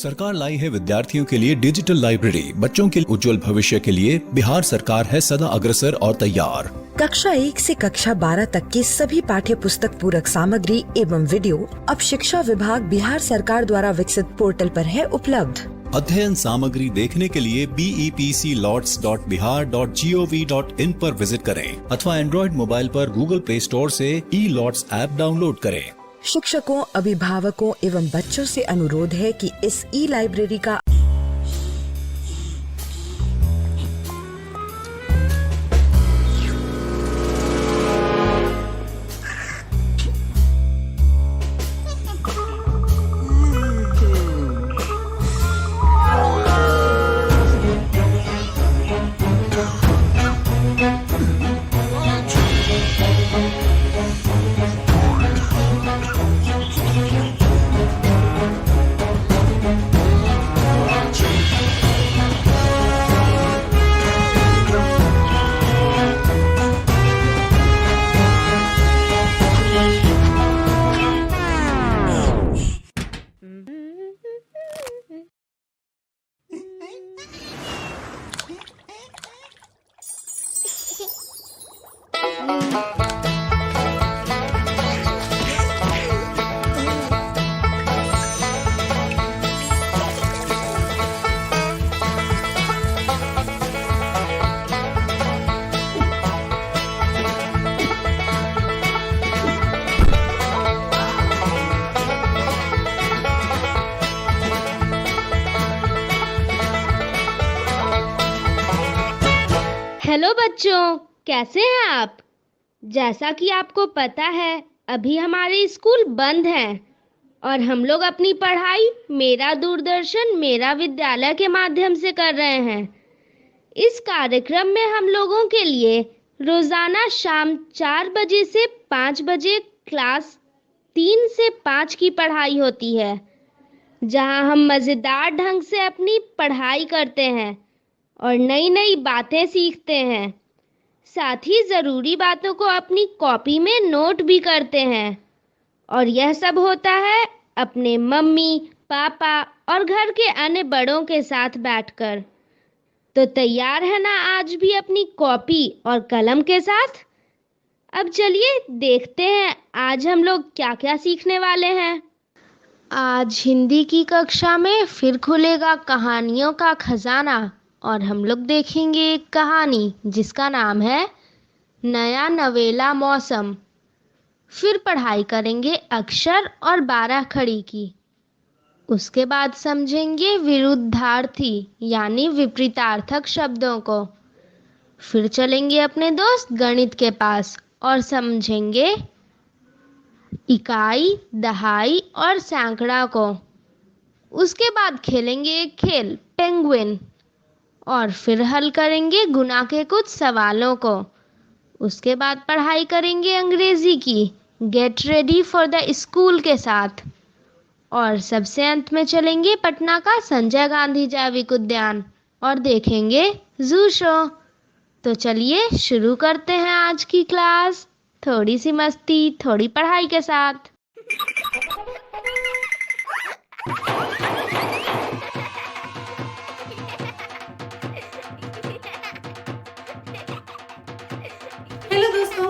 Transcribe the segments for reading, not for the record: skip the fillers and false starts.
सरकार लाई है विद्यार्थियों के लिए डिजिटल लाइब्रेरी। बच्चों के उज्जवल भविष्य के लिए बिहार सरकार है सदा अग्रसर और तैयार। कक्षा 1 से कक्षा 12 तक की सभी पाठ्य पुस्तक पूरक सामग्री एवं वीडियो अब शिक्षा विभाग बिहार सरकार द्वारा विकसित पोर्टल पर है उपलब्ध। अध्ययन सामग्री देखने के लिए BEPCLots.bihar.gov.in पर विजिट करें अथवा एंड्रॉइड मोबाइल पर गूगल प्ले स्टोर से E-Lots ऐप डाउनलोड करें। शिक्षकों, अभिभावकों एवं बच्चों से अनुरोध है कि इस ई-लाइब्रेरी का हेलो बच्चों, कैसे हैं आप? जैसा कि आपको पता है, अभी हमारे स्कूल बंद हैं और हम लोग अपनी पढ़ाई मेरा दूरदर्शन मेरा विद्यालय के माध्यम से कर रहे हैं। इस कार्यक्रम में हम लोगों के लिए रोजाना शाम 4 बजे से 5 बजे क्लास 3 से 5 की पढ़ाई होती है, जहां हम मज़ेदार ढंग से अपनी पढ़ाई करते हैं और नई नई बातें सीखते हैं। साथ ही ज़रूरी बातों को अपनी कॉपी में नोट भी करते हैं। और यह सब होता है अपने मम्मी, पापा और घर के अन्य बड़ों के साथ बैठकर। तो तैयार है ना आज भी अपनी कॉपी और कलम के साथ? अब चलिए देखते हैं आज हम लोग क्या क्या सीखने वाले हैं। आज हिंदी की कक्षा में फिर खुलेगा कहानियों का खजाना और हम लोग देखेंगे एक कहानी जिसका नाम है नया नवेला मौसम। फिर पढ़ाई करेंगे अक्षर और 12 खड़ी की। उसके बाद समझेंगे विरुद्धार्थी यानी विपरीतार्थक शब्दों को। फिर चलेंगे अपने दोस्त गणित के पास और समझेंगे इकाई, दहाई और सैकड़ा को। उसके बाद खेलेंगे एक खेल पेंगुइन और फिर हल करेंगे गुणा के कुछ सवालों को। उसके बाद पढ़ाई करेंगे अंग्रेजी की get ready for the school के साथ। और सबसे अंत में चलेंगे पटना का संजय गांधी जैविक उद्यान और देखेंगे जू शो। तो चलिए शुरू करते हैं आज की क्लास। थोड़ी सी मस्ती, थोड़ी पढ़ाई के साथ। हेलो दोस्तों,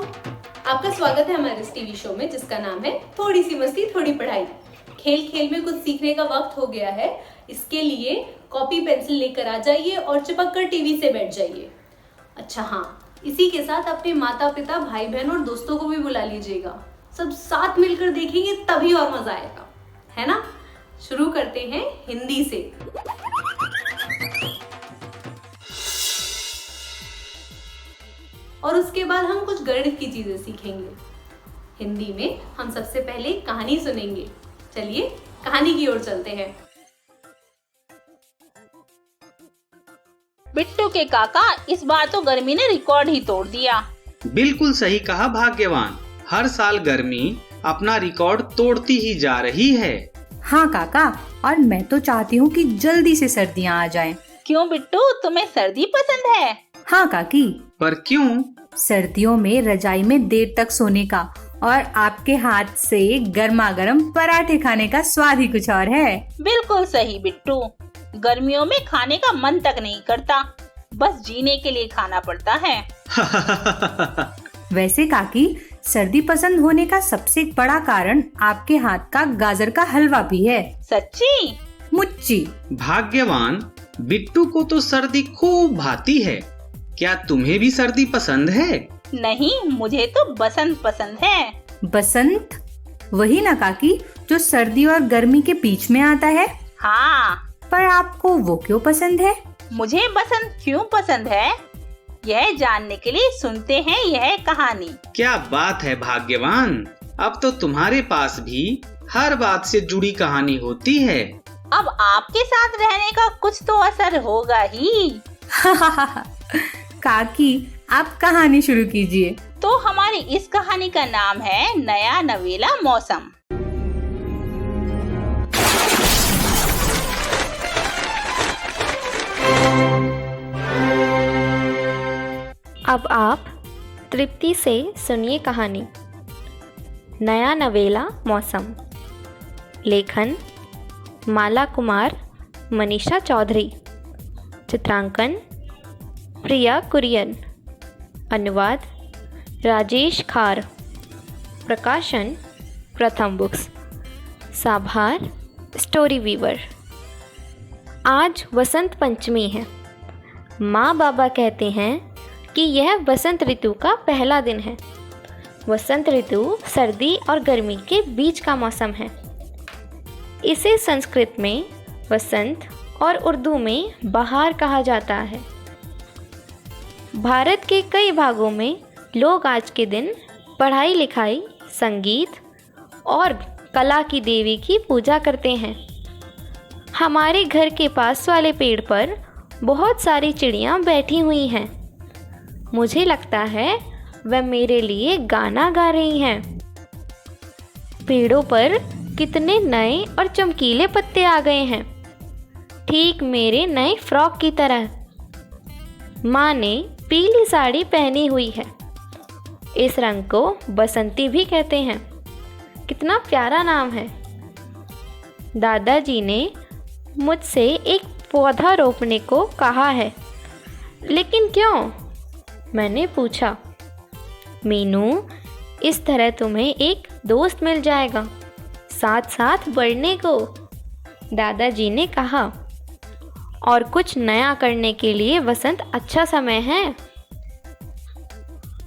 आपका स्वागत है हमारे इस टीवी शो में जिसका नाम है थोड़ी सी मस्ती थोड़ी पढ़ाई। खेल खेल में कुछ सीखने का वक्त हो गया है। इसके लिए कॉपी पेंसिल लेकर आ जाइए और चिपक कर टीवी से बैठ जाइए। अच्छा हाँ, इसी के साथ अपने माता पिता, भाई बहन और दोस्तों को भी बुला लीजिएगा। सब साथ मिलकर देखेंगे तभी और मजा आएगा, है ना? शुरू करते हैं हिंदी से। और उसके बाद हम कुछ गणित की चीजें सीखेंगे। हिंदी में हम सबसे पहले कहानी सुनेंगे। चलिए कहानी की ओर चलते हैं। बिट्टू के काका, इस बार तो गर्मी ने रिकॉर्ड ही तोड़ दिया। बिल्कुल सही कहा भाग्यवान। हर साल गर्मी अपना रिकॉर्ड तोड़ती ही जा रही है। हाँ काका, और मैं तो चाहती हूँ कि जल्दी से सर्दियाँ आ जाएं। क्यों बिट्टू, तुम्हें सर्दी पसंद है? हाँ काकी। पर क्यों? सर्दियों में रजाई में देर तक सोने का और आपके हाथ से गर्मा गर्म पराठे खाने का स्वाद ही कुछ और है। बिल्कुल सही बिट्टू, गर्मियों में खाने का मन तक नहीं करता, बस जीने के लिए खाना पड़ता है। वैसे काकी, सर्दी पसंद होने का सबसे बड़ा कारण आपके हाथ का गाजर का हलवा भी है। सच्ची? मुच्ची। भाग्यवान, बिट्टू को तो सर्दी खूब भाती है। क्या तुम्हें भी सर्दी पसंद है? नहीं, मुझे तो बसंत पसंद है। बसंत? वही ना काकी, जो सर्दी और गर्मी के बीच में आता है। हाँ। पर आपको वो क्यों पसंद है? मुझे बसंत क्यों पसंद है, यह जानने के लिए सुनते हैं यह कहानी। क्या बात है भाग्यवान, अब तो तुम्हारे पास भी हर बात से जुड़ी कहानी होती है। अब आपके साथ रहने का कुछ तो असर होगा ही। काकी, आप कहानी शुरू कीजिए। तो हमारी इस कहानी का नाम है नया नवेला मौसम। अब आप तृप्ति से सुनिए कहानी नया नवेला मौसम। लेखन माला कुमार, मनीषा चौधरी। चित्रांकन प्रिया कुरियन। अनुवाद राजेश खार। प्रकाशन प्रथम बुक्स। साभार स्टोरी वीवर। आज वसंत पंचमी है। माँ बाबा कहते हैं कि यह वसंत ऋतु का पहला दिन है। वसंत ऋतु सर्दी और गर्मी के बीच का मौसम है। इसे संस्कृत में वसंत और उर्दू में बहार कहा जाता है। भारत के कई भागों में लोग आज के दिन पढ़ाई लिखाई, संगीत और कला की देवी की पूजा करते हैं। हमारे घर के पास वाले पेड़ पर बहुत सारी चिड़ियाँ बैठी हुई हैं। मुझे लगता है वह मेरे लिए गाना गा रही हैं। पेड़ों पर कितने नए और चमकीले पत्ते आ गए हैं, ठीक मेरे नए फ्रॉक की तरह। माँ ने पीली साड़ी पहनी हुई है। इस रंग को बसंती भी कहते हैं। कितना प्यारा नाम है। दादाजी ने मुझसे एक पौधा रोपने को कहा है। लेकिन क्यों? मैंने पूछा। मीनू, इस तरह तुम्हें एक दोस्त मिल जाएगा, साथ साथ बढ़ने को, दादाजी ने कहा। और कुछ नया करने के लिए वसंत अच्छा समय है।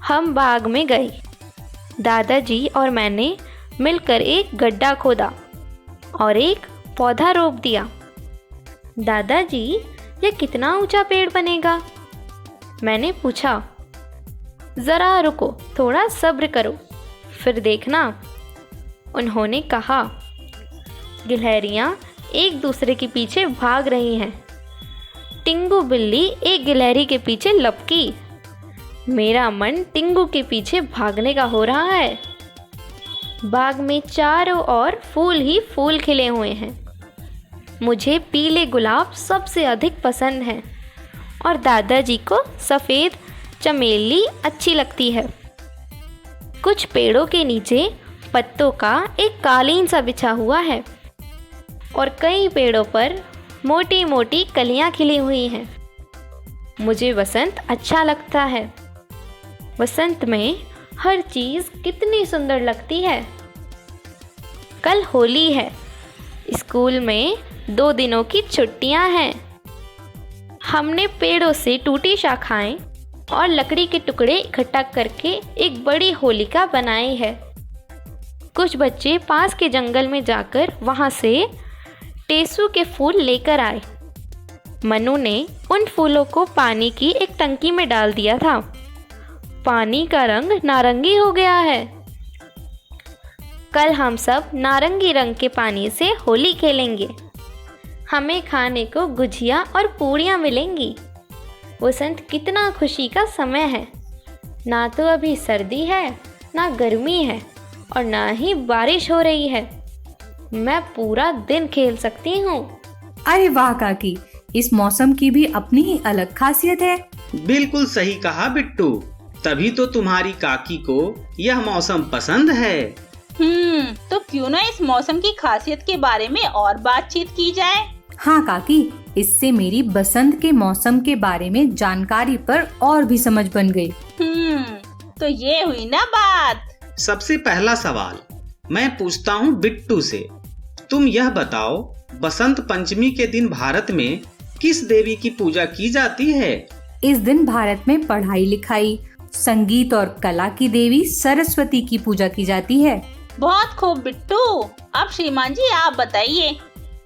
हम बाग में गए। दादाजी और मैंने मिलकर एक गड्ढा खोदा और एक पौधा रोप दिया। दादाजी, यह कितना ऊंचा पेड़ बनेगा? मैंने पूछा। ज़रा रुको, थोड़ा सब्र करो, फिर देखना, उन्होंने कहा। गिलहरियाँ एक दूसरे के पीछे भाग रही हैं। टिंगू बिल्ली एक गिलहरी के पीछे लपकी। मेरा मन टिंगू के पीछे भागने का हो रहा है। बाग में चारों ओर फूल ही फूल खिले हुए हैं। मुझे पीले गुलाब सबसे अधिक पसंद हैं और दादाजी को सफ़ेद चमेली अच्छी लगती है। कुछ पेड़ों के नीचे पत्तों का एक कालीन सा बिछा हुआ है और कई पेड़ों पर मोटी मोटी कलियां खिली हुई हैं। मुझे वसंत अच्छा लगता है। वसंत में हर चीज़ कितनी सुंदर लगती है। कल होली है। स्कूल में 2 दिनों की छुट्टियां हैं। हमने पेड़ों से टूटी शाखाएं और लकड़ी के टुकड़े इकट्ठा करके एक बड़ी होलिका बनाई है। कुछ बच्चे पास के जंगल में जाकर वहाँ से टेसू के फूल लेकर आए। मनु ने उन फूलों को पानी की एक टंकी में डाल दिया था। पानी का रंग नारंगी हो गया है। कल हम सब नारंगी रंग के पानी से होली खेलेंगे। हमें खाने को गुजिया और पूड़ियाँ मिलेंगी। वसंत कितना खुशी का समय है। ना तो अभी सर्दी है, ना गर्मी है और ना ही बारिश हो रही है। मैं पूरा दिन खेल सकती हूँ। अरे वाह काकी, इस मौसम की भी अपनी ही अलग खासियत है। बिल्कुल सही कहा बिट्टू। तभी तो तुम्हारी काकी को यह मौसम पसंद है। तो क्यों ना इस मौसम की खासियत के बारे में और बातचीत की जाए। हाँ काकी, इससे मेरी बसंत के मौसम के बारे में जानकारी पर और भी समझ बन गई। तो ये हुई ना बात। सबसे पहला सवाल मैं पूछता हूँ बिट्टू से। तुम यह बताओ, बसंत पंचमी के दिन भारत में किस देवी की पूजा की जाती है? इस दिन भारत में पढ़ाई लिखाई, संगीत और कला की देवी सरस्वती की पूजा की जाती है। बहुत खूब बिट्टू। अब श्रीमान जी आप बताइए,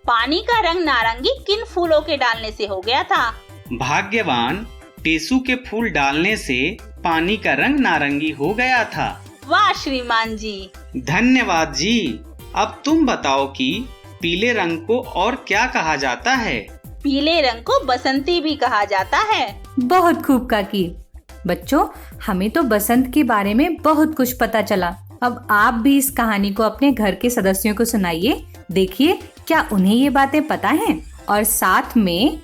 पानी का रंग नारंगी किन फूलों के डालने से हो गया था? भाग्यवान, टेसू के फूल डालने से पानी का रंग नारंगी हो गया था। वाह श्रीमान जी। धन्यवाद जी। अब तुम बताओ कि पीले रंग को और क्या कहा जाता है? पीले रंग को बसंती भी कहा जाता है। बहुत खूब काकी। बच्चों, हमें तो बसंत के बारे में बहुत कुछ पता चला। अब आप भी इस कहानी को अपने घर के सदस्यों को सुनाइए। देखिए क्या उन्हें ये बातें पता हैं, और साथ में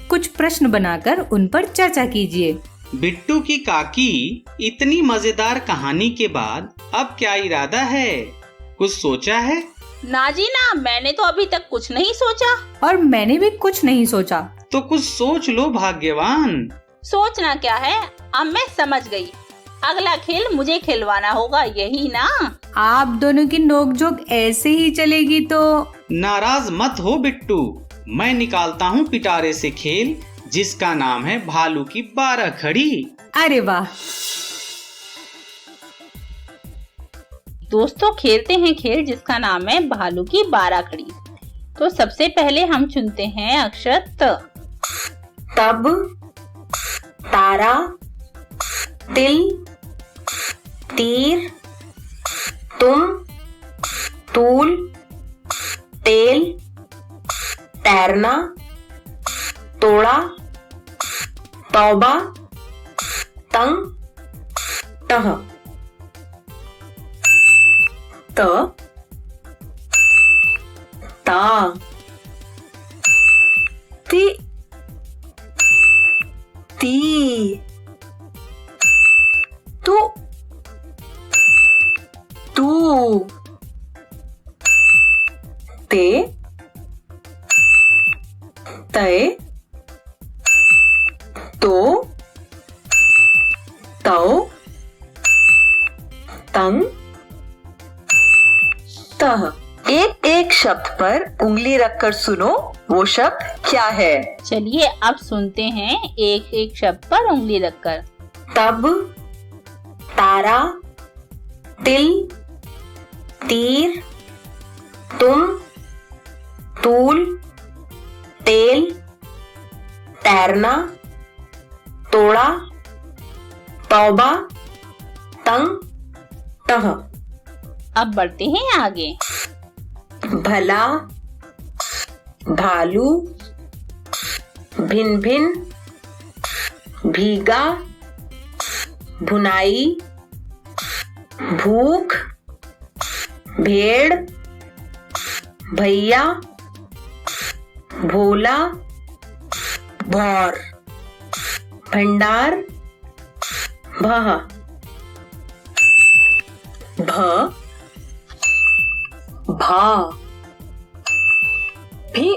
कुछ प्रश्न बनाकर उन पर चर्चा कीजिए। बिट्टू की काकी, इतनी मजेदार कहानी के बाद अब क्या इरादा है? कुछ सोचा है? ना जी ना, मैंने तो अभी तक कुछ नहीं सोचा। और मैंने भी कुछ नहीं सोचा। तो कुछ सोच लो भाग्यवान। सोचना क्या है, अब मैं समझ गई। अगला खेल मुझे खिलवाना होगा, यही ना? आप दोनों की नोकझोंक ऐसे ही चलेगी तो? नाराज मत हो बिट्टू, मैं निकालता हूँ पिटारे से खेल, जिसका नाम है भालू की 12 खड़ी। अरे वाह। दोस्तों, खेलते हैं खेल जिसका नाम है भालू की 12 खड़ी। तो सबसे पहले हम चुनते हैं अक्षर त। तब, तारा, तिल, तीर, तुम, तूल, तेल, तैरना, तोड़ा, तौबा, तंग, टह। त, ता, ती, ती, तू, तू, ते, तय, तो, तौ, तंग, तह। एक एक शब्द पर उंगली रखकर सुनो, वो शब्द क्या है? चलिए अब सुनते हैं एक एक शब्द पर उंगली रखकर। तब, तारा, तिल, तीर, तुम, तूल, तेल, तैरना, तोड़ा, तौबा, तंग, टह। अब बढ़ते हैं आगे। भला, भालू, भिन भिन, भीगा, भुनाई, भूख, भेड़, भैया, भोला, भौर, भंडार, भह, भ, भा, भी,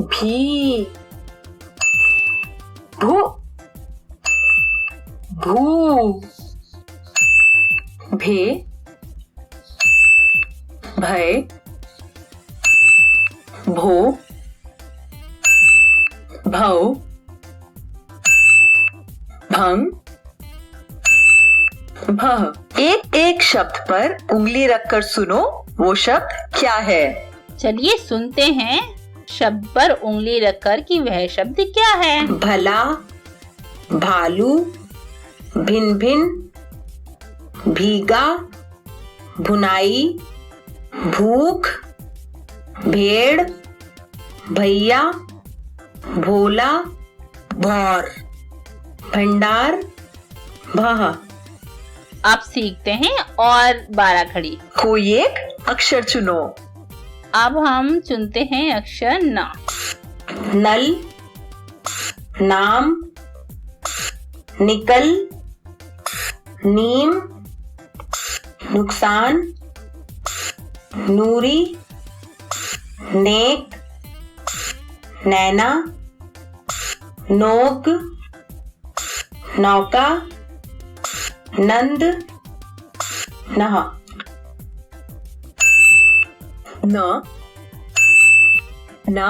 भी, भू, भू, भे, भय, भो, भव, भंग, भह। एक एक शब्द पर उंगली रखकर सुनो, वो शब्द क्या है? चलिए सुनते हैं शब्द पर उंगली रखकर कि वह शब्द क्या है। भला, भालू, भिन भिन, भीगा, भुनाई, भूख, भेड़, भैया, भोला, भौर, भंडार, भह। अब सीखते हैं और 12 खड़ी। कोई एक अक्षर चुनो। अब हम चुनते हैं अक्षर न। नल, नाम, निकल, नीम, नुकसान, नूरी, नेक, नैना, नोक, नौका, नंद, नहा। न, ना,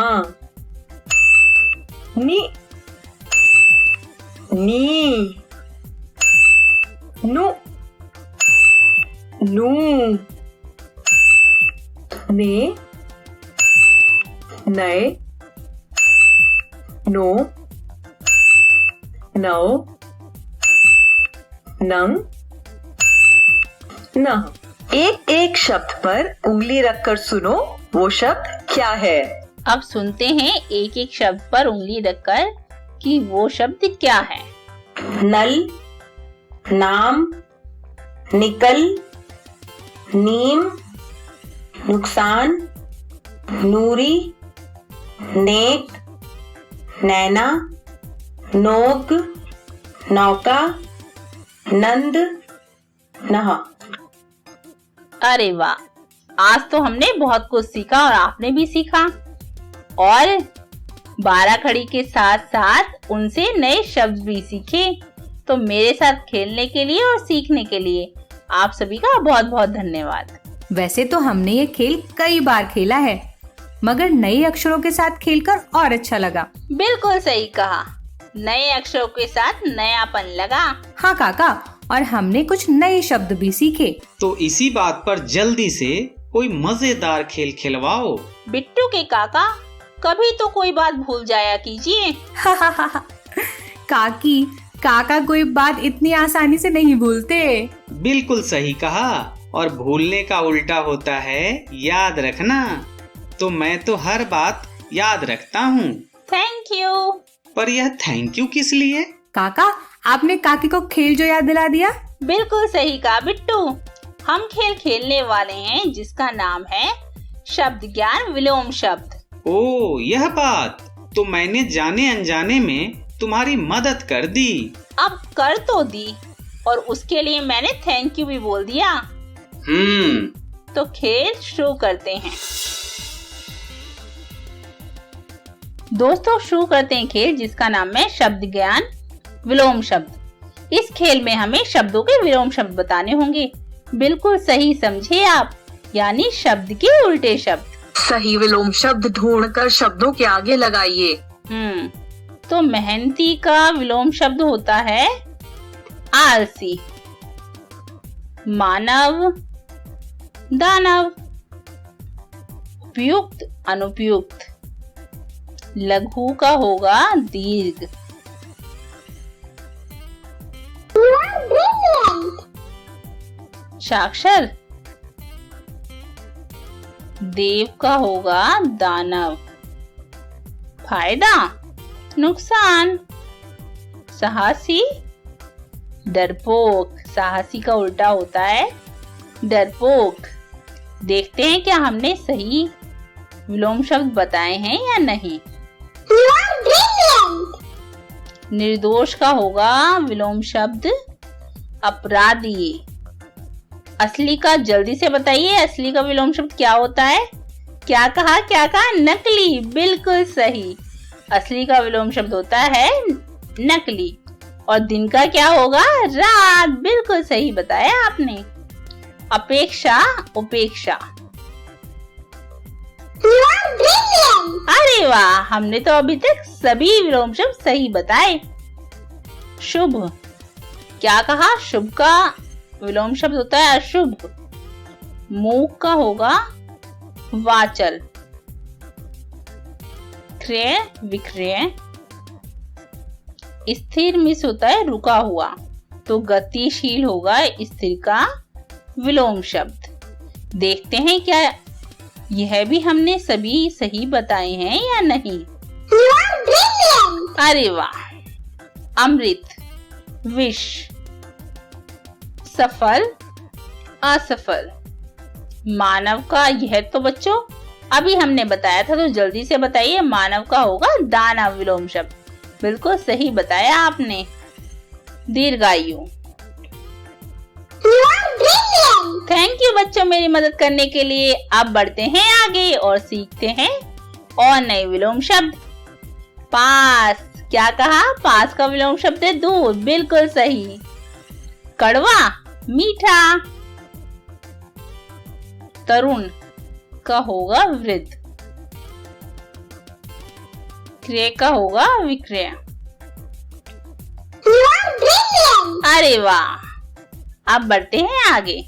नी, नी, नु, नू, ने, नए, नो, नौ, नंग, न। एक एक शब्द पर उंगली रखकर सुनो, वो शब्द क्या है। अब सुनते हैं एक एक शब्द पर उंगली रखकर कि वो शब्द क्या है। नल, नाम, निकल, नीम, नुकसान, नूरी, नेक, नैना, नोक, नौका, नंद, नहा। अरे वाह, आज तो हमने बहुत कुछ सीखा और आपने भी सीखा, और 12 खड़ी के साथ साथ उनसे नए शब्द भी सीखे। तो मेरे साथ खेलने के लिए और सीखने के लिए आप सभी का बहुत बहुत धन्यवाद। वैसे तो हमने ये खेल कई बार खेला है, मगर नए अक्षरों के साथ खेलकर और अच्छा लगा। बिल्कुल सही कहा, नए अक्षरों के साथ नयापन लगा। हाँ काका, और हमने कुछ नए शब्द भी सीखे। तो इसी बात पर जल्दी से कोई मजेदार खेल खिलवाओ। बिट्टू के काका, कभी तो कोई बात भूल जाया कीजिए। काकी, काका कोई बात इतनी आसानी से नहीं भूलते। बिल्कुल सही कहा, और भूलने का उल्टा होता है याद रखना। तो मैं तो हर बात याद रखता हूँ। Thank you. पर यह थैंक यू किस लिए? काका, आपने काकी को खेल जो याद दिला दिया। बिल्कुल सही कहा बिट्टू, हम खेल खेलने वाले हैं जिसका नाम है शब्द ज्ञान विलोम शब्द। ओ, यह बात, तो मैंने जाने अनजाने में तुम्हारी मदद कर दी। अब कर तो दी, और उसके लिए मैंने थैंक यू भी बोल दिया। तो खेल शुरू करते हैं। दोस्तों, शुरू करते हैं खेल जिसका नाम है शब्द ज्ञान विलोम शब्द। इस खेल में हमें शब्दों के विलोम शब्द बताने होंगे। बिल्कुल सही समझे आप, यानी शब्द के उल्टे शब्द। सही विलोम शब्द ढूंढकर शब्दों के आगे लगाइए। तो मेहनती का विलोम शब्द होता है आलसी, मानव, दानव, उपयुक्त, अनुपयुक्त। लघु का होगा दीर्घ। साक्षर, देव का होगा दानव। फायदा, नुकसान। साहसी, डरपोक। साहसी का उल्टा होता है डरपोक। देखते हैं क्या हमने सही विलोम शब्द बताए हैं या नहीं। निर्दोष का होगा विलोम शब्द अपराधी। असली का जल्दी से बताइए, असली का विलोम शब्द क्या होता है। क्या कहा, क्या कहा? नकली। बिल्कुल सही, असली का विलोम शब्द होता है नकली। और दिन का क्या होगा? रात। बिल्कुल सही बताया आपने। अपेक्षा, उपेक्षा। अरे वाह, हमने तो अभी तक सभी विलोम शब्द सही बताए। शुभ, क्या कहा? शुभ का विलोम शब्द होता है अशुभ। मूक का होगा वाचल। क्रय, विक्रय। स्थिर मिस होता है रुका हुआ, तो गतिशील होगा स्थिर का विलोम शब्द। देखते हैं क्या यह भी हमने सभी सही बताए हैं या नहीं। अरे वाह। अमृत, विष। सफल, असफल। मानव का, यह तो बच्चों अभी हमने बताया था, तो जल्दी से बताइए। मानव का होगा दानव विलोम शब्द। बिल्कुल सही बताया आपने। दीर्घायु। थैंक यू बच्चों मेरी मदद करने के लिए। अब बढ़ते हैं आगे और सीखते हैं और नए विलोम शब्द। पास, क्या कहा? पास का विलोम शब्द है दूर, बिल्कुल सही। कड़वा, मीठा। तरुण का होगा वृद्ध। क्रय का होगा विक्रय। अरे वाह, अब बढ़ते हैं आगे।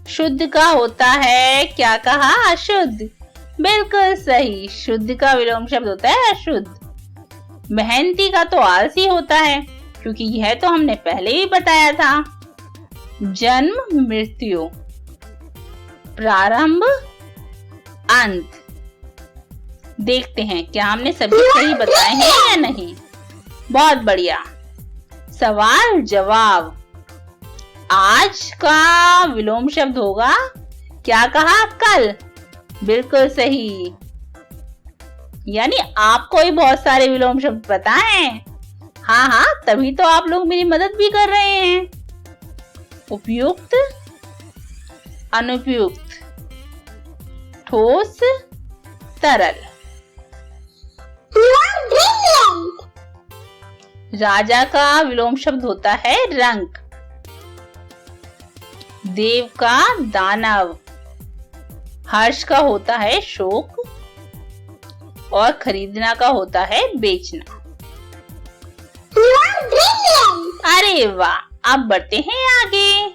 शुद्ध का होता है, क्या कहा? अशुद्ध, बिल्कुल सही। शुद्ध का विलोम शब्द होता है अशुद्ध। मेहनती का तो आलसी होता है, क्योंकि यह तो हमने पहले ही बताया था। जन्म, मृत्यु, प्रारंभ, अंत। देखते हैं क्या हमने सभी सही बताए हैं या नहीं। बहुत बढ़िया। सवाल जवाब। आज का विलोम शब्द होगा, क्या कहा? कल, बिल्कुल सही। यानी आपको ही बहुत सारे विलोम शब्द पता हैं। हाँ हाँ, तभी तो आप लोग मेरी मदद भी कर रहे हैं। उपयुक्त, अनुपयुक्त, ठोस, तरल। राजा का विलोम शब्द होता है रंक। देव का दानव। हर्ष का होता है शोक और खरीदना का होता है बेचना। अरे वाह, अब बढ़ते हैं आगे।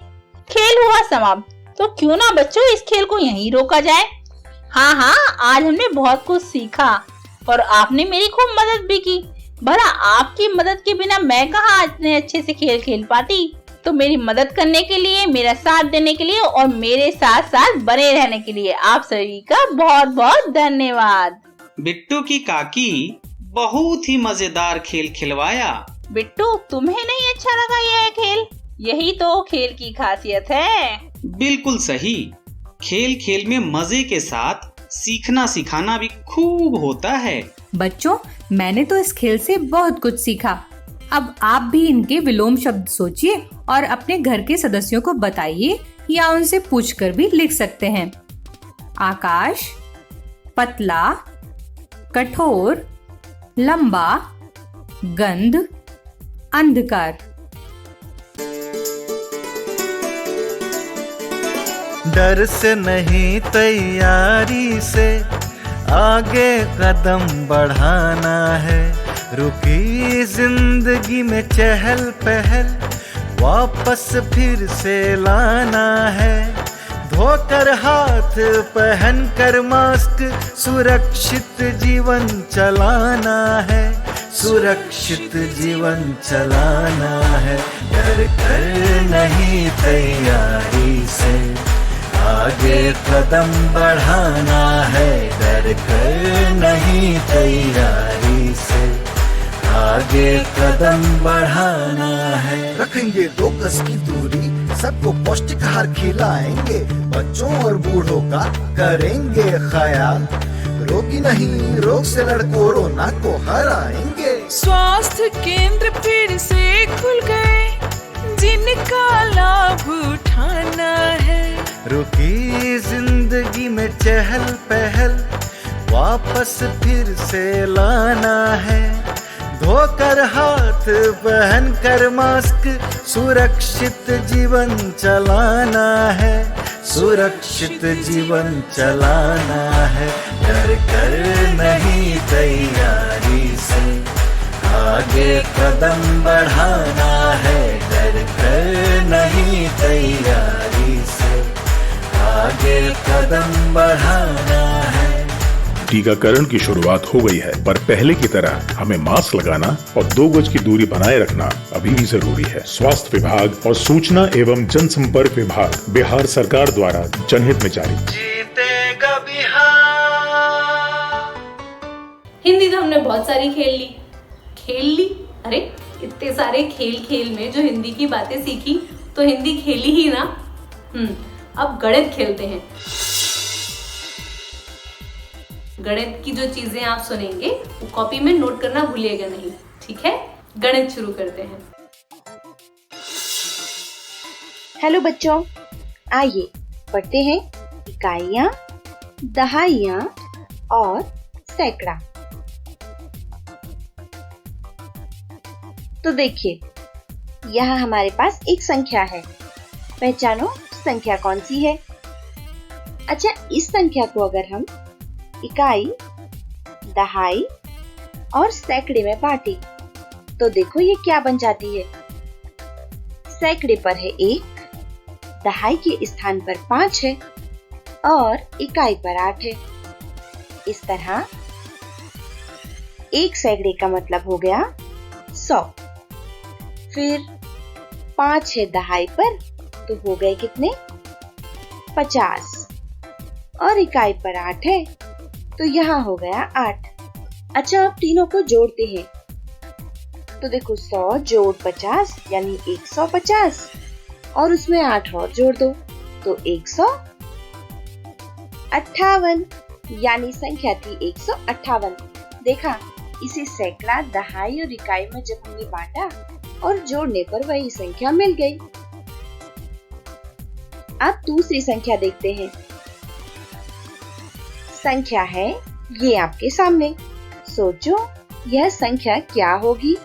खेल हुआ समाप्त, तो क्यों ना बच्चों इस खेल को यहीं रोका जाए। हाँ हाँ, आज हमने बहुत कुछ सीखा और आपने मेरी खूब मदद भी की। भला आपकी मदद के बिना मैं कहाँ इतने अच्छे से खेल खेल पाती। तो मेरी मदद करने के लिए, मेरा साथ देने के लिए और मेरे साथ साथ बने रहने के लिए आप सभी का बहुत बहुत धन्यवाद। बिट्टू की काकी बहुत ही मजेदार खेल खिलवाया। बिट्टू, तुम्हें नहीं अच्छा लगा यह खेल? यही तो खेल की खासियत है। बिल्कुल सही। खेल खेल में मजे के साथ सीखना सिखाना भी खूब होता है। बच्चों, मैंने तो इस खेल से बहुत कुछ सीखा। अब आप भी इनके विलोम शब्द सोचिए और अपने घर के सदस्यों को बताइए या उनसे पूछकर भी लिख सकते हैं। आकाश, पतला, कठोर, लंबा, गंध, अंधकार। डर से नहीं, तैयारी से आगे कदम बढ़ाना है। रुकी जिंदगी में चहल पहल वापस फिर से लाना है। धोकर हाथ, पहन कर मास्क, सुरक्षित जीवन चलाना है। सुरक्षित जीवन चलाना है। डर कर नहीं, तैयारी से आगे कदम बढ़ाना है। डर कर नहीं, तैयारी से आगे कदम बढ़ाना है। रखेंगे 2 गज की दूरी, सबको पौष्टिक आहार खिलाएंगे, बच्चों और बूढ़ों का करेंगे ख्याल। रोगी नहीं, रोग से लड़ कोरोना को हराएंगे। स्वास्थ्य केंद्र फिर से खुल गए, जिनका लाभ उठाना है। रुकी जिंदगी में चहल पहल वापस फिर से लाना है। धोकर हाथ, पहन कर मास्क, सुरक्षित जीवन चलाना है। सुरक्षित जीवन चलाना है। डर कर नहीं, तैयारी से आगे कदम बढ़ाना है। डर कर नहीं, तैयारी से आगे कदम बढ़ाना है। टीकाकरण की शुरुआत हो गई है, पर पहले की तरह हमें मास्क लगाना और 2 गज की दूरी बनाए रखना अभी भी जरूरी है। स्वास्थ्य विभाग और सूचना एवं जनसंपर्क विभाग बिहार सरकार द्वारा जनहित में जारी। जीतेगा बिहार। हिंदी तो हमने बहुत सारी खेल ली। अरे इतने सारे खेल में जो हिंदी की बातें सीखी तो हिंदी खेली ही ना। अब गणित खेलते हैं। गणित की जो चीजें आप सुनेंगे वो कॉपी में नोट करना भूलिएगा नहीं, ठीक है? गणित शुरू करते हैं। हेलो बच्चों, आइए पढ़ते हैं इकाइयाँ, दहाइयाँ और सैकड़ा। तो देखिए, यहाँ हमारे पास एक संख्या है। पहचानो संख्या कौन सी है? अच्छा, इस संख्या को अगर हम इकाई, दहाई और सैकड़े में बांटे तो देखो ये क्या बन जाती है। सैकड़े पर है 1, दहाई के स्थान पर 5 है और इकाई पर 8 है। इस तरह एक सैकड़े का मतलब हो गया 100। फिर 5 है दहाई पर तो हो गए कितने? 50 और इकाई पर 8 है तो यहाँ हो गया 8। अच्छा, अब तीनों को जोड़ते हैं तो देखो 100 जोड़ 50 यानी 150 और उसमें 8 और जोड़ दो तो 158 यानी संख्या थी 158। देखा, इसे सैकड़ा, दहाई और इकाई में जब हमने बांटा और जोड़ने पर वही संख्या मिल गई। अब दूसरी संख्या देखते हैं। संख्या है ये आपके सामने। सोचो यह संख्या क्या होगी?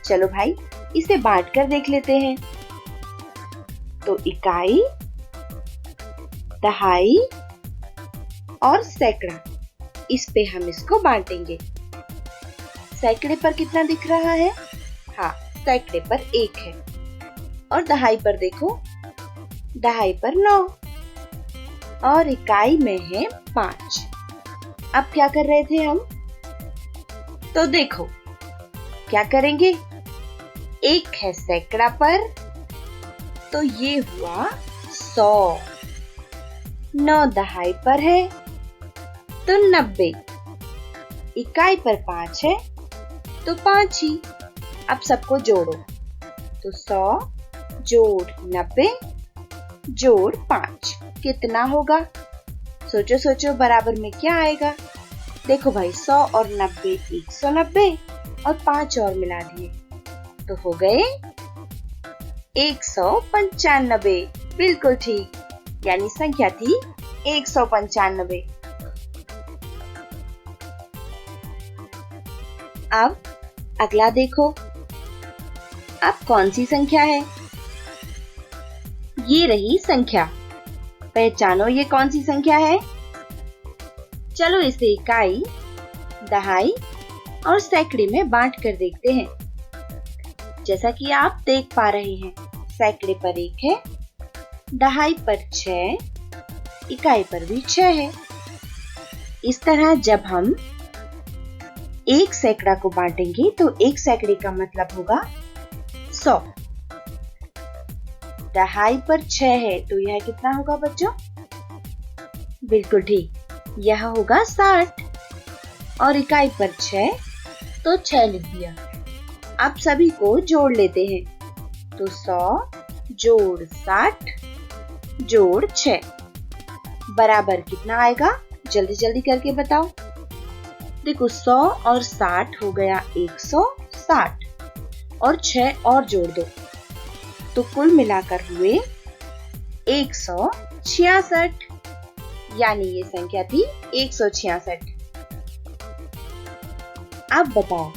चलो भाई, इसे बांट कर देख लेते हैं। तो इकाई, दहाई और सैकड़ा, इस पे हम इसको बांटेंगे। सैकड़े पर कितना दिख रहा है? हाँ, सैकड़े पर 1 है और दहाई पर देखो, दहाई पर 9 और इकाई में है 5। अब क्या कर रहे थे हम? तो देखो क्या करेंगे। 1 है सैकड़ा पर तो ये हुआ 100। 9 दहाई पर है तो 90। इकाई पर 5 है तो 5 ही। अब सबको जोड़ो तो 100 जोड़ 90 जोड़ 5 कितना होगा? सोचो सोचो, बराबर में क्या आएगा? देखो भाई, 100 और 90 190 और 5 और मिला दिए तो हो गए 195। बिल्कुल ठीक, यानी संख्या थी 195। अब अगला देखो, अब कौन सी संख्या है? ये रही संख्या। पहचानो ये कौन सी संख्या है? चलो इसे इकाई, दहाई और सैकड़े में बांट कर देखते हैं। जैसा कि आप देख पा रहे हैं, सैकड़े पर 1 है, दहाई पर 6, इकाई पर भी 6 है। इस तरह जब हम एक सैकड़ा को बांटेंगे तो एक सैकड़े का मतलब होगा 100। दहाई पर 6 है तो यह कितना होगा बच्चों? बिल्कुल ठीक, यह होगा 60 और इकाई पर 6 तो 6 लिख दिया। अब सभी को जोड़ लेते हैं तो 100 जोड़ 60 जोड़ 6 बराबर कितना आएगा? जल्दी जल्दी करके बताओ। देखो, 100 और 60 हो गया 160 और 6 और जोड़ दो तो कुल मिलाकर हुए 166, यानी ये संख्या थी 166। अब बताओ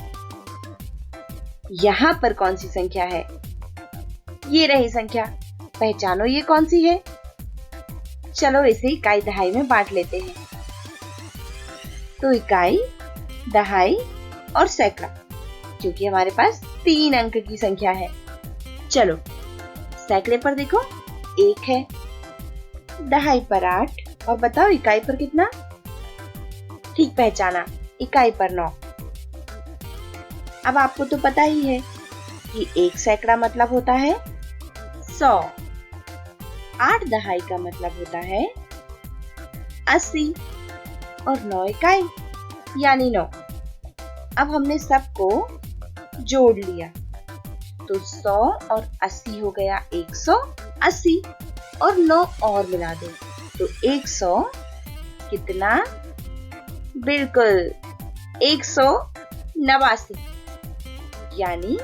यहाँ पर कौन सी संख्या है? ये रही संख्या। पहचानो ये कौन सी है? चलो इसे इकाई दहाई में बांट लेते हैं। तो इकाई, दहाई और सैकड़ा, क्योंकि हमारे पास 3 अंक की संख्या है। चलो सैकड़े पर देखो 1 है, दहाई पर 8 और बताओ इकाई पर कितना? ठीक पहचाना, इकाई पर 9। अब आपको तो पता ही है कि 1 सैकड़ा मतलब होता है 100, 8 दहाई का मतलब होता है 80 और 9 इकाई यानी 9। अब हमने सबको जोड़ लिया तो 100 और 80 हो गया 180 और 9 और मिला दो तो 100 कितना? बिल्कुल 189, यानी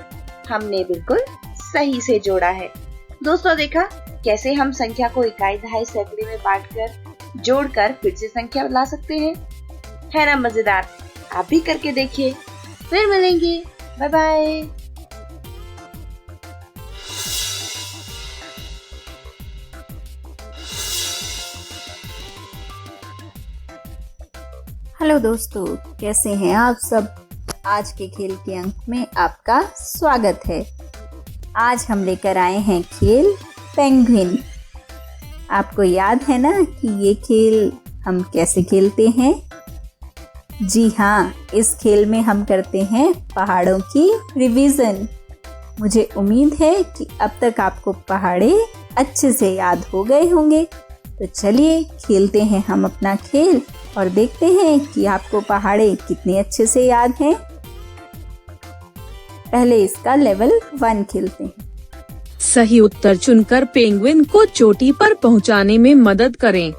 हमने बिल्कुल सही से जोड़ा है। दोस्तों देखा कैसे हम संख्या को इकाई, दहाई, सैकड़े में बांटकर जोड़कर फिर से संख्या ला सकते हैं। है ना मजेदार? आप भी करके देखिए। फिर मिलेंगे। Bye bye. हेलो दोस्तों, कैसे हैं आप सब? आज के खेल के अंक में आपका स्वागत है। आज हम लेकर आए हैं खेल पेंगुइन। आपको याद है ना कि ये खेल हम कैसे खेलते हैं? जी हाँ, इस खेल में हम करते हैं पहाड़ों की रिवीजन। मुझे उम्मीद है कि अब तक आपको पहाड़े अच्छे से याद हो गए होंगे। तो चलिए खेलते हैं हम अपना खेल और देखते हैं कि आपको पहाड़े कितने अच्छे से याद हैं। पहले इसका लेवल 1 खेलते हैं। सही उत्तर चुनकर पेंगुइन को चोटी पर पहुंचाने में मदद करें।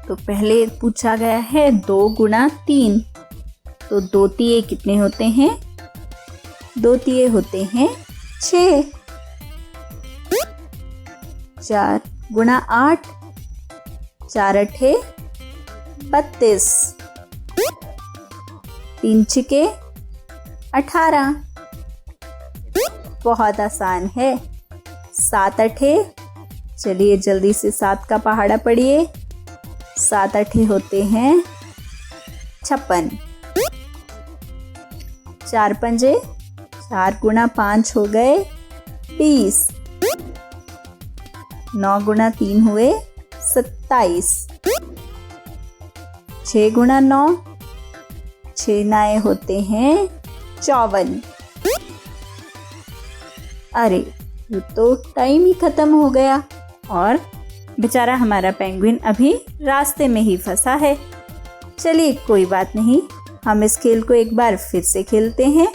तो पहले पूछा गया है 2 गुना 3। तो 2 तिये कितने होते हैं? 2 तिये होते हैं 6। 4 गुना 8, 4 अठे 32, 3 छिके 18। बहुत आसान है। 7 अठे, चलिए जल्दी से 7 का पहाड़ा पढ़िए। 7 अठे होते हैं 56। 4 पंजे, 4 गुना 5 हो गए 20। 9 गुना 3 हुए 27। 6 गुना 9, 6 नाए होते हैं 54। अरे ये तो टाइम ही खत्म हो गया और बेचारा हमारा पेंगुइन अभी रास्ते में ही फंसा है। चलिए कोई बात नहीं, हम इस खेल को एक बार फिर से खेलते हैं।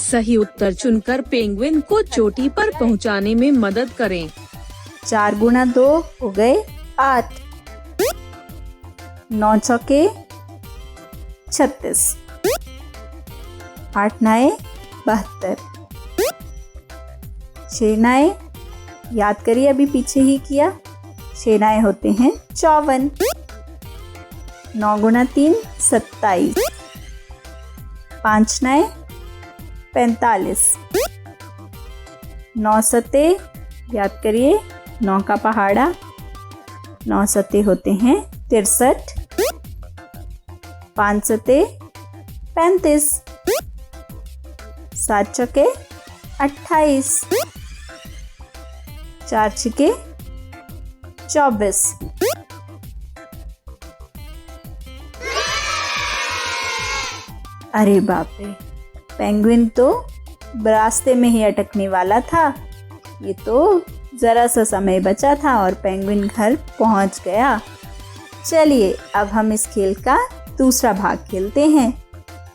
सही उत्तर चुनकर पेंगुइन को चोटी पर पहुंचाने में मदद करें। 4 गुना 2 हो गए 8। 9 चौके 36। 8 नाए 72। 6 नाए याद करिए, अभी पीछे ही किया। 6 नाए होते हैं 54। 9 गुना 3 27। 5 नाए 45। 9 सते याद करिए, 9 का पहाड़ा। 9 सते होते हैं 63। 5 सते 35। 7 चौके 28। 4 छिके 24। अरे बाप रे, पेंगुइन तो रास्ते में ही अटकने वाला था। ये तो जरा सा समय बचा था और पेंगुइन घर पहुंच गया। चलिए अब हम इस खेल का दूसरा भाग खेलते हैं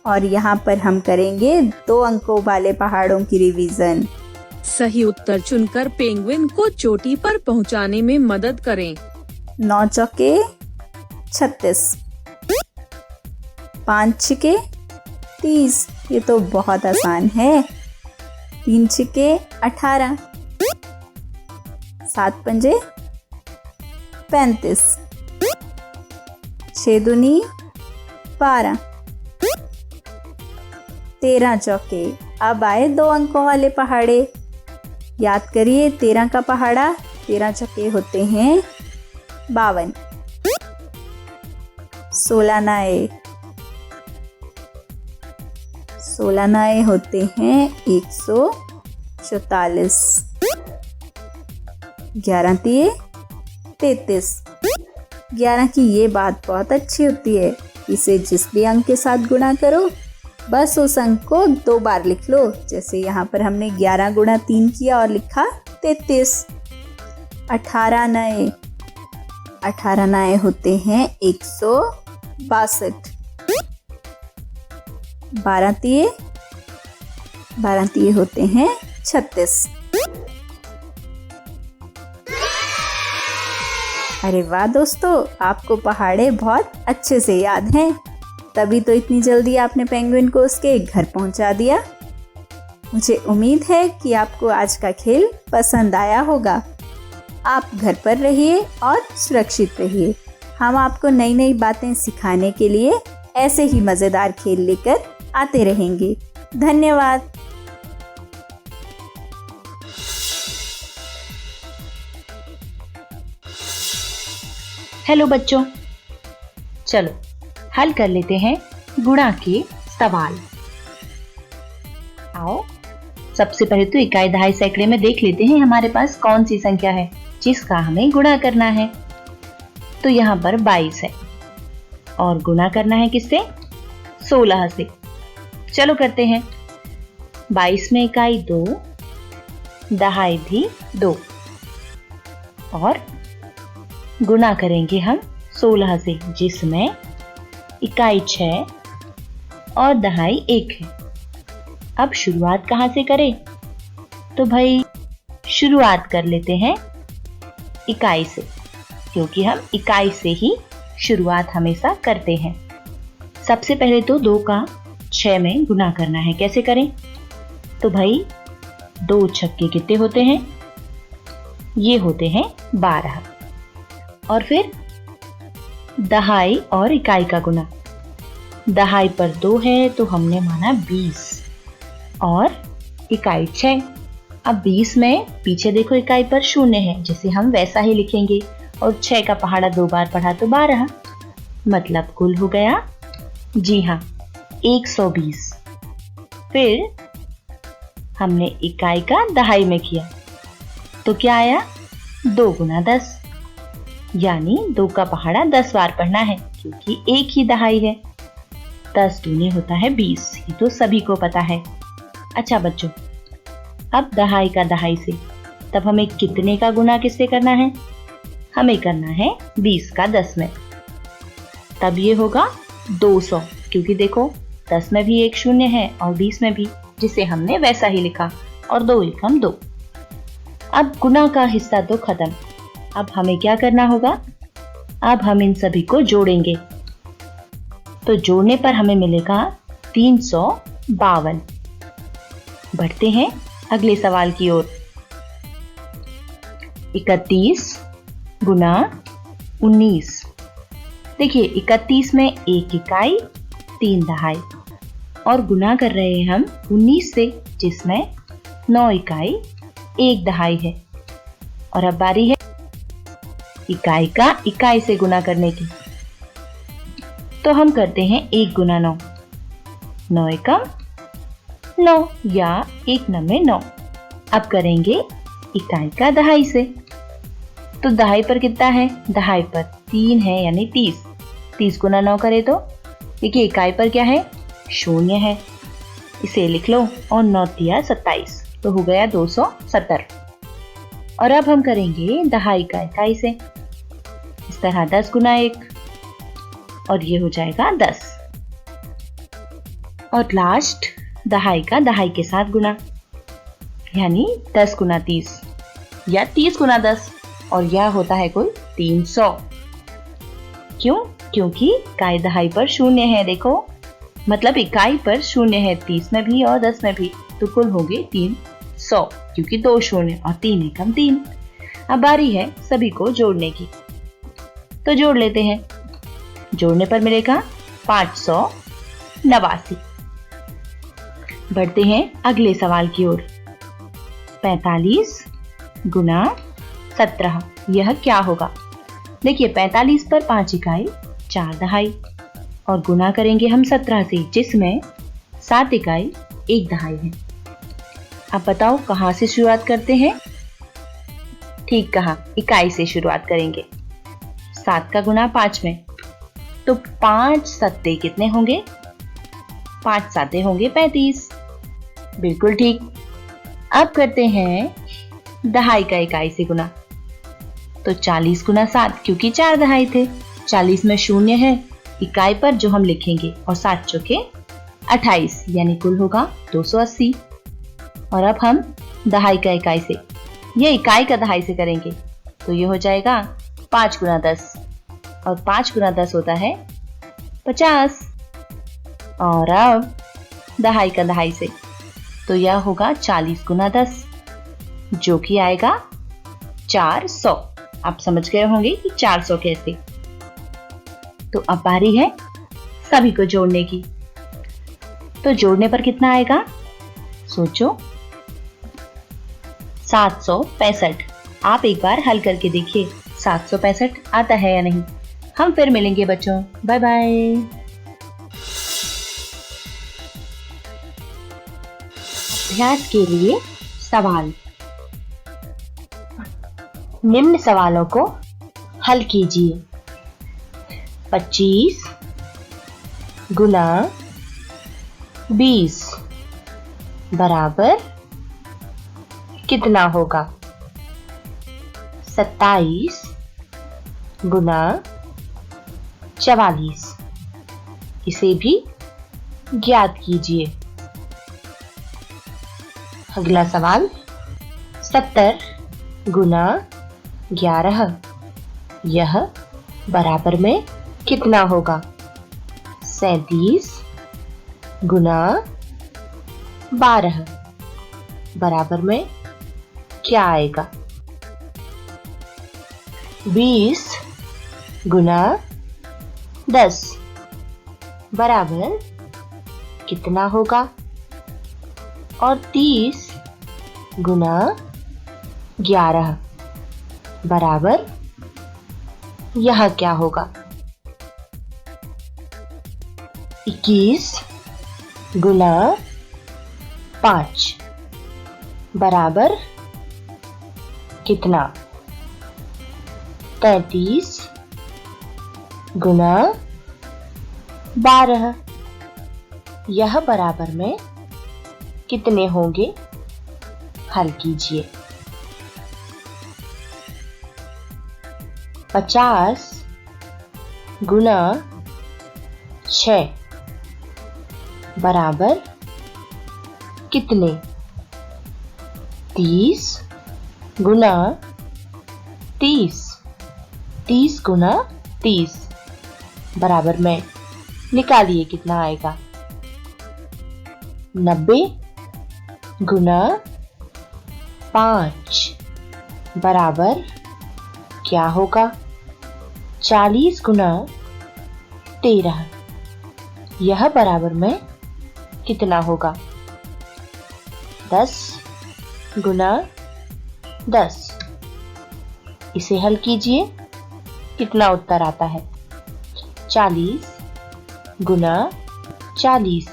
और यहाँ पर हम करेंगे 2 अंकों वाले पहाड़ों की रिवीजन। सही उत्तर चुनकर पेंगुइन को चोटी पर पहुंचाने में मदद करें। 9 चौके 36। 5 छिके 30। ये तो बहुत आसान है। 3 छिके 18। 7 पंजे 35। 6 दूनी 12। 13 चौके। अब आए 2 अंकों वाले पहाड़े। याद करिए, 13 का पहाड़ा, 13 चौके होते हैं 52। 16 नाए, 16 नाए होते हैं 144। 11 तिये 33। 11 की ये बात बहुत अच्छी होती है, इसे जिस भी अंक के साथ गुणा करो बस उस अंक को 2 बार लिख लो। जैसे यहाँ पर हमने 11 गुणा 3 किया और लिखा 33। 18 नए, 18 नए होते हैं 162। 12 तिये, 12 तिये होते हैं 36। अरे वाह दोस्तों, आपको पहाड़े बहुत अच्छे से याद हैं, तभी तो इतनी जल्दी आपने पेंगुइन को उसके घर पहुंचा दिया। मुझे उम्मीद है कि आपको आज का खेल पसंद आया होगा। आप घर पर रहिए और सुरक्षित रहिए। हम आपको नई नई बातें सिखाने के लिए ऐसे ही मज़ेदार खेल लेकर आते रहेंगे। धन्यवाद। हेलो बच्चों, चलो हल कर लेते हैं गुणा के सवाल। आओ, सबसे पहले तो इकाई दहाई सैकड़े में देख लेते हैं हमारे पास कौन सी संख्या है जिसका हमें गुणा करना है। तो यहाँ पर 22 है और गुणा करना है किससे? 16 से। चलो करते हैं। 22 में इकाई 2, दहाई भी 2 और गुणा करेंगे हम 16 से जिसमें इकाई 6 और दहाई 1 है। अब शुरुआत कहाँ से करें? तो भाई शुरुआत कर लेते हैं इकाई से, क्योंकि हम इकाई से ही शुरुआत हमेशा करते हैं। सबसे पहले तो 2 का 6 में गुना करना है। कैसे करें? तो भाई 2 छक्के कितने होते हैं? ये होते हैं 12। और फिर दहाई और इकाई का गुना। दहाई पर 2 है तो हमने माना 20 और इकाई 6। अब 20 में पीछे देखो इकाई पर 0 है, जिसे हम वैसा ही लिखेंगे और 6 का पहाड़ा 2 बार पढ़ा तो 12, मतलब कुल हो गया, जी हाँ, 120। फिर हमने इकाई का दहाई में किया तो क्या आया? 2 गुना 10, यानी 2 का पहाड़ा 10 बार पढ़ना है क्योंकि एक ही दहाई है। 10 दूनी होता है 20, ये तो सभी को पता है। अच्छा बच्चों, अब दहाई का दहाई से तब हमें कितने का गुना किससे करना है? हमें करना है 20 का 10 में। तब ये होगा 200, क्योंकि देखो 10 में भी एक 0 है और 20 में भी, जिसे हमने वैसा ही लिखा और 2 एकम 2। अब गुना का हिस्सा तो खत्म। अब हमें क्या करना होगा? अब हम इन सभी को जोड़ेंगे। तो जोड़ने पर हमें मिलेगा 352। बढ़ते हैं अगले सवाल की ओर। 31 गुना 19। देखिए 31 में 1 इकाई 3 दहाई और गुना कर रहे हैं हम 19 से, जिसमें 9 इकाई 1 दहाई है। और अब बारी है इकाई का इकाई से गुना करने की। तो हम करते हैं 1 गुना 9। 9 एकम 9 या 1 9 9। अब करेंगे इकाई का दहाई से। तो दहाई पर कितना है? दहाई पर 3 है यानी 30। 30 गुना 9 करे तो देखिए इकाई पर क्या है? 0 है, इसे लिख लो और 9 तिया 27, तो हो गया 270। और अब हम करेंगे दहाई का इकाई से। इस तरह 10 गुना 1 और ये हो जाएगा 10। और लास्ट दहाई का दहाई के साथ गुना, यानी 10 गुना 30 या 30 गुना 10, और यह होता है कुल 300। क्यों? क्योंकि इकाई दहाई पर 0 है, देखो मतलब इकाई पर 0 है 30 में भी और 10 में भी, तो कुल होंगे 300, क्योंकि 2 0 और 3 एकम 3। अब बारी है सभी को जोड़ने की, तो जोड़ लेते हैं। जोड़ने पर मिलेगा 589। बढ़ते हैं अगले सवाल की ओर। 45 गुना 17, यह क्या होगा? देखिए 45 पर 5 इकाई 4 दहाई और गुना करेंगे हम 17 से, जिसमें 7 इकाई 1 दहाई है। अब बताओ कहां से शुरुआत करते हैं? ठीक कहा, इकाई से शुरुआत करेंगे। 7 का गुना 5 में, तो 5 सत्ते कितने होंगे? 5 साते होंगे 35। बिल्कुल ठीक। अब करते हैं दहाई का इकाई से गुना। तो 40 गुना 7, क्योंकि 4 दहाई थे। 40 में 0 है इकाई पर जो हम लिखेंगे, और 7 चौके 28, यानी कुल होगा 280। और अब हम दहाई का इकाई से, ये इकाई का दहाई से करेंगे, तो ये हो जाएगा 5 गुना 10, और 5 गुना 10 होता है 50। और अब दहाई का दहाई से, तो यह होगा 40 गुना 10, जो कि आएगा 400। आप समझ गए होंगे कि 400 कैसे। तो अब बारी है सभी को जोड़ने की। तो जोड़ने पर कितना आएगा, सोचो। 765। आप एक बार हल करके देखिए 765 आता है या नहीं। हम फिर मिलेंगे बच्चों, बाय बाय। अभ्यास के लिए सवाल। निम्न सवालों को हल कीजिए। 25 गुना 20 बराबर कितना होगा? 27 गुना 44। इसे भी ज्ञात कीजिए। अगला सवाल 70 गुना 11, यह बराबर में कितना होगा? 37 गुना 12 बराबर में क्या आएगा? 20 गुना 10 बराबर कितना होगा? और 30 गुना 11 बराबर यह क्या होगा? 21 गुना 5 बराबर कितना? 33 गुना 12, यह बराबर में कितने होंगे? हल कीजिए। 50 गुना 6 बराबर कितने? 30 गुना 30। 30 गुना 30 बराबर में निकालिए कितना आएगा? 90 गुना 5 बराबर क्या होगा? 40 गुना 13, यह बराबर में कितना होगा? 10 गुना 10। इसे हल कीजिए, कितना उत्तर आता है? 40 गुना 40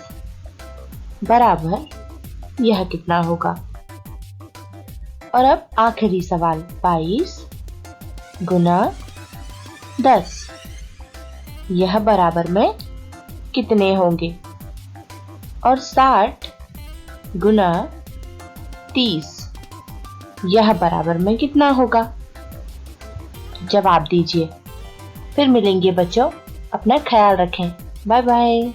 बराबर यह कितना होगा? और अब आखिरी सवाल 22 गुना 10, यह बराबर में कितने होंगे? और 60 गुना 30, यह बराबर में कितना होगा? जवाब दीजिए। फिर मिलेंगे बच्चों, अपना ख्याल रखें, बाय बाय।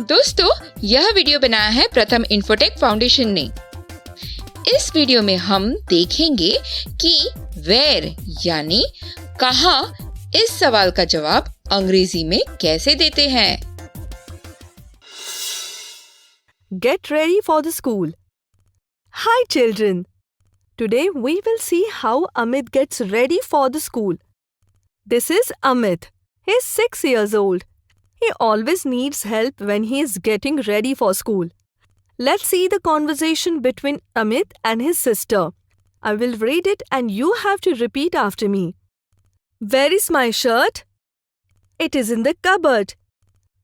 दोस्तों, यह वीडियो बनाया है प्रथम इन्फोटेक फाउंडेशन ने। इस वीडियो में हम देखेंगे कि वेयर यानी कहाँ इस सवाल का जवाब अंग्रेजी में कैसे देते हैं। Get ready for the school. Hi children. Today we will see how Amit gets ready for the school. This is Amit. He is 6 years old. He always needs help when he is getting ready for school. Let's see the conversation between Amit and his sister. I will read it and you have to repeat after me. Where is my shirt? It is in the cupboard.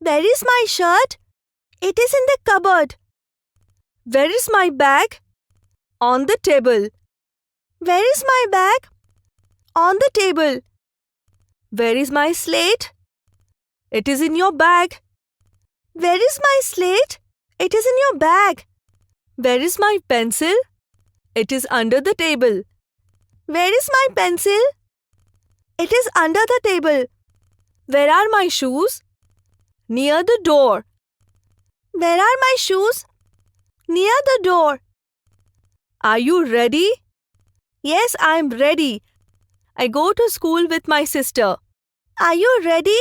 Where is my shirt? It is in the cupboard. Where is my bag? On the table. Where is my bag? On the table. Where is my slate? It is in your bag. Where is my slate? It is in your bag. Where is my pencil? It is under the table. Where is my pencil? It is under the table. Where are my shoes? Near the door. Where are my shoes? Near the door. Are you ready? Yes, I'm ready. I go to school with my sister. Are you ready?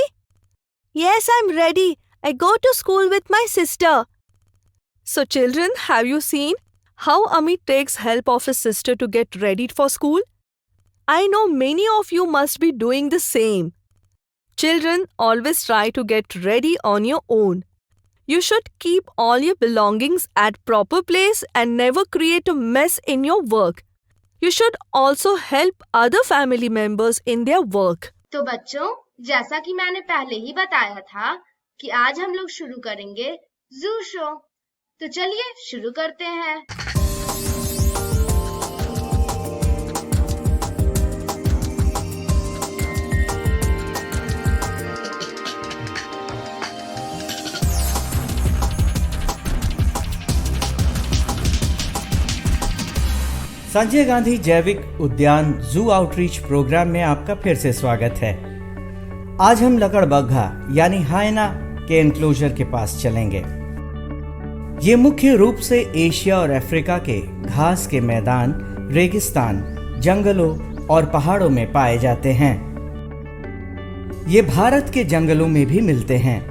Yes, I'm ready. I go to school with my sister. So children, have you seen how Amit takes help of his sister to get ready for school? I know many of you must be doing the same. Children, always try to get ready on your own. You should keep all your belongings at proper place and never create a mess in your work. You should also help other family members in their work. तो बच्चों, जैसा कि मैंने पहले ही बताया था कि आज हम लोग शुरू करेंगे जू शो। तो चलिए शुरू करते हैं। संजय गांधी जैविक उद्यान जू आउटरीच प्रोग्राम में आपका फिर से स्वागत है। आज हम लकड़बग्घा यानी हायना के एनक्लोजर के पास चलेंगे। ये मुख्य रूप से एशिया और अफ्रीका के घास के मैदान, रेगिस्तान, जंगलों और पहाड़ों में पाए जाते हैं। ये भारत के जंगलों में भी मिलते हैं।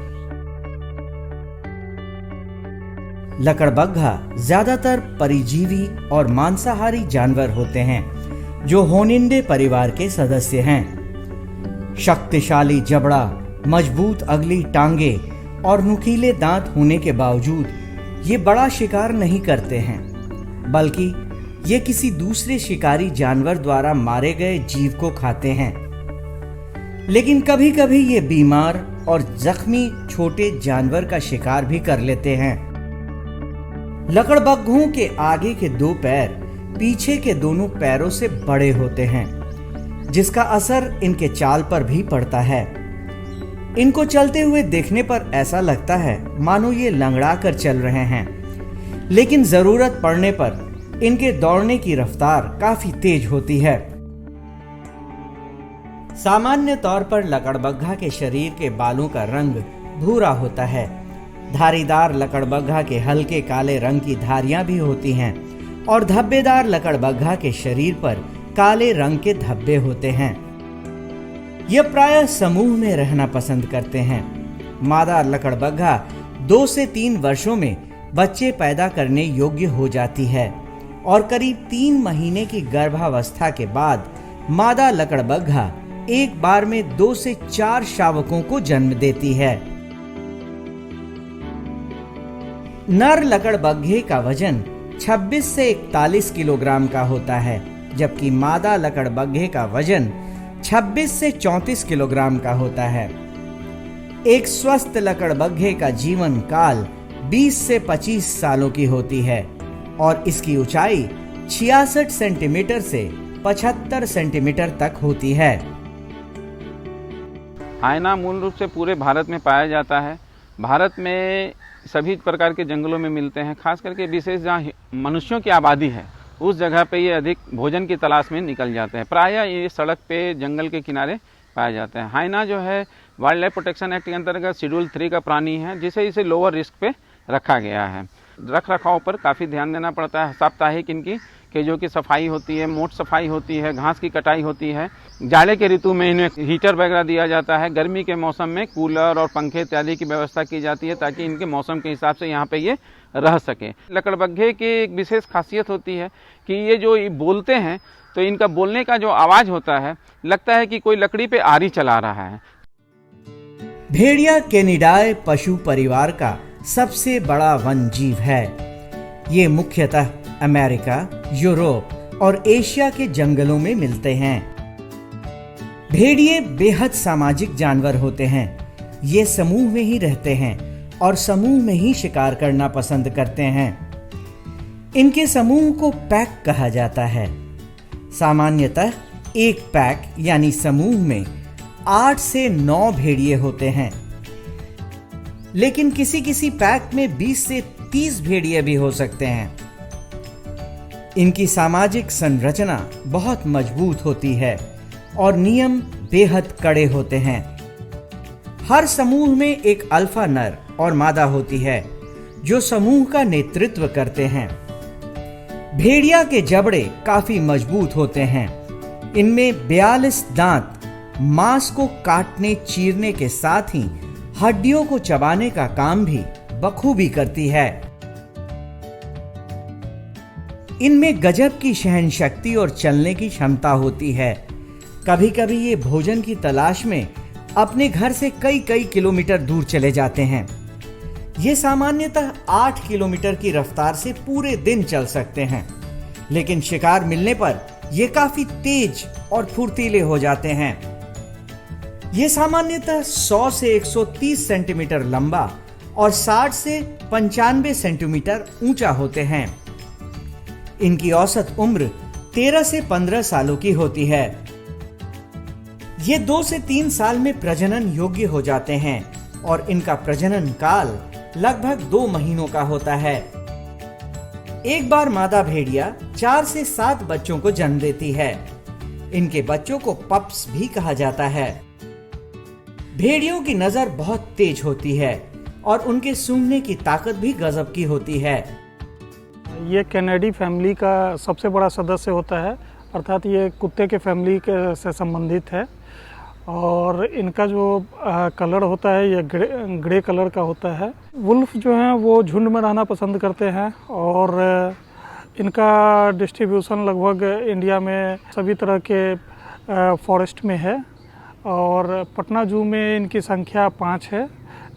लकड़बग्घा ज्यादातर परिजीवी और मांसाहारी जानवर होते हैं जो होनिंडे परिवार के सदस्य हैं। शक्तिशाली जबड़ा, मजबूत अगली टांगे और नुकीले दांत होने के बावजूद ये बड़ा शिकार नहीं करते हैं, बल्कि ये किसी दूसरे शिकारी जानवर द्वारा मारे गए जीव को खाते हैं। लेकिन कभी कभी ये बीमार और जख्मी छोटे जानवर का शिकार भी कर लेते हैं। लकड़बग्घों के आगे के दो पैर पीछे के दोनों पैरों से बड़े होते हैं, जिसका असर इनके चाल पर भी पड़ता है। इनको चलते हुए देखने पर ऐसा लगता है मानो ये लंगड़ा कर चल रहे हैं, लेकिन जरूरत पड़ने पर इनके दौड़ने की रफ्तार काफी तेज होती है। सामान्य तौर पर लकड़बग्घा के शरीर के बालों का रंग भूरा होता है। धारीदार लकड़बग्घा के हल्के काले रंग की धारियां भी होती हैं और धब्बेदार लकड़बग्घा के शरीर पर काले रंग के धब्बे होते हैं। यह प्रायः समूह में रहना पसंद करते हैं। मादा लकड़बग्घा 2 से 3 वर्षों में बच्चे पैदा करने योग्य हो जाती है और करीब 3 महीने की गर्भावस्था के बाद मादा लकड़बग्घा एक बार में 2 से 4 शावकों को जन्म देती है। नर लकड़बग्घे का वजन 26 से 41 किलोग्राम का होता है, जबकि मादा लकड़बग्घे का वजन 26 से 34 किलोग्राम का होता है। एक स्वस्थ लकड़बग्घे का जीवन काल 20 से 25 सालों की होती है और इसकी ऊंचाई 66 सेंटीमीटर से 75 सेंटीमीटर तक होती है। हायना मूल रूप से पूरे भारत में पाया जाता है। भारत में सभी प्रकार के जंगलों में मिलते हैं, खास करके विशेष जहाँ मनुष्यों की आबादी है उस जगह पे ये अधिक भोजन की तलाश में निकल जाते हैं। प्रायः ये सड़क पे, जंगल के किनारे पाए जाते हैं। हायना जो है वाइल्ड लाइफ प्रोटेक्शन एक्ट के अंतर्गत शेड्यूल 3 का प्राणी है, जिसे इसे लोअर रिस्क पे रखा गया है। रख रखाव पर काफ़ी ध्यान देना पड़ता है। साप्ताहिक इनकी केजों की सफाई होती है, मोट सफाई होती है, घास की कटाई होती है। जाड़े के ऋतु में इन्हें हीटर वगैरह दिया जाता है। गर्मी के मौसम में कूलर और पंखे इत्यादि की व्यवस्था की जाती है ताकि इनके मौसम के हिसाब से यहाँ पे ये रह सके। लकड़बग्घे की एक विशेष खासियत होती है कि ये जो बोलते हैं तो इनका बोलने का जो आवाज होता है लगता है कि कोई लकड़ी पे आरी चला रहा है। भेड़िया कैनिडाए पशु परिवार का सबसे बड़ा वन जीव है। ये मुख्यतः अमेरिका, यूरोप और एशिया के जंगलों में मिलते हैं। भेड़िए बेहद सामाजिक जानवर होते हैं। ये समूह में ही रहते हैं और समूह में ही शिकार करना पसंद करते हैं। इनके समूह को पैक कहा जाता है। सामान्यतः एक पैक यानी समूह में 8 से 9 भेड़िए होते हैं, लेकिन किसी किसी पैक में 20 से 30 भेड़िए भी हो सकते हैं। इनकी सामाजिक संरचना बहुत मजबूत होती है और नियम बेहद कड़े होते हैं। हर समूह में एक अल्फा नर और मादा होती है जो समूह का नेतृत्व करते हैं। भेड़िया के जबड़े काफी मजबूत होते हैं। इनमें 42 दांत मांस को काटने चीरने के साथ ही हड्डियों को चबाने का काम भी बखूबी करती है। इनमें गजब की सहन शक्ति और चलने की क्षमता होती है। कभी कभी ये भोजन की तलाश में अपने घर से कई कई किलोमीटर दूर चले जाते हैं। ये सामान्यतः 8 किलोमीटर की रफ्तार से पूरे दिन चल सकते हैं, लेकिन शिकार मिलने पर ये काफी तेज और फुर्तीले हो जाते हैं। ये सामान्यतः 100 से 130 सेंटीमीटर लंबा और 60 से 95 सेंटीमीटर ऊंचा होते हैं। इनकी औसत उम्र 13 से 15 सालों की होती है। ये 2 से 3 साल में प्रजनन योग्य हो जाते हैं और इनका प्रजनन काल लगभग 2 महीनों का होता है। एक बार मादा भेड़िया 4 से 7 बच्चों को जन्म देती है। इनके बच्चों को पप्स भी कहा जाता है। भेड़ियों की नजर बहुत तेज होती है और उनके सूंघने की ताकत भी गजब की होती है। ये कैनेडी फैमिली का सबसे बड़ा सदस्य होता है, अर्थात ये कुत्ते के फैमिली से संबंधित है। और इनका जो कलर होता है ये ग्रे कलर का होता है। वुल्फ जो हैं वो झुंड में रहना पसंद करते हैं और इनका डिस्ट्रीब्यूशन लगभग इंडिया में सभी तरह के फॉरेस्ट में है। और पटना जू में इनकी संख्या 5 है,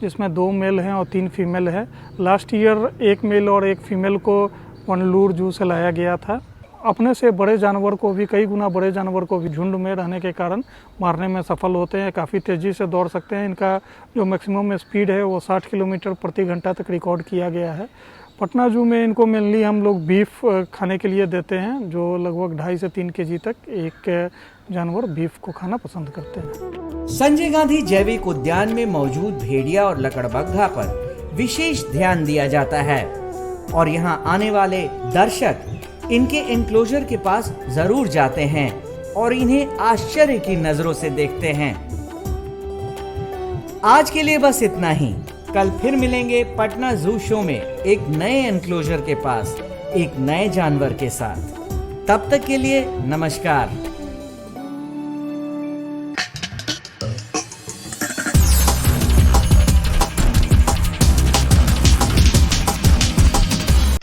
जिसमें 2 मेल हैं और 3 फीमेल है। लास्ट ईयर 1 मेल और 1 फीमेल को वनलूर जू से लाया गया था। अपने से बड़े जानवर को भी, कई गुना बड़े जानवर को भी झुंड में रहने के कारण मारने में सफल होते हैं। काफ़ी तेज़ी से दौड़ सकते हैं। इनका जो मैक्सिमम स्पीड है वो 60 किलोमीटर प्रति घंटा तक रिकॉर्ड किया गया है। पटना जू में इनको मेनली हम लोग बीफ खाने के लिए देते हैं, जो लगभग 2.5 से 3 केजी तक एक जानवर बीफ को खाना पसंद करते हैं। संजय गांधी जैविक उद्यान में मौजूद भेड़िया और लकड़बग्घा पर विशेष ध्यान दिया जाता है और यहाँ आने वाले दर्शक इनके एनक्लोजर के पास जरूर जाते हैं और इन्हें आश्चर्य की नजरों से देखते हैं। आज के लिए बस इतना ही। कल फिर मिलेंगे पटना जू शो में एक नए एनक्लोजर के पास एक नए जानवर के साथ। तब तक के लिए नमस्कार।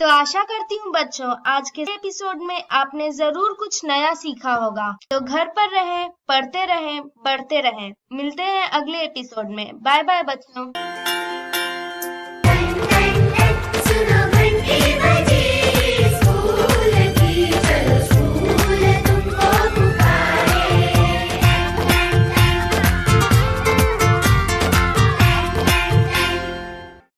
तो आशा करती हूँ बच्चों आज के एपिसोड में आपने जरूर कुछ नया सीखा होगा। तो घर पर रहें, पढ़ते रहें, बढ़ते रहें। मिलते हैं अगले एपिसोड में। बाय बाय बच्चों।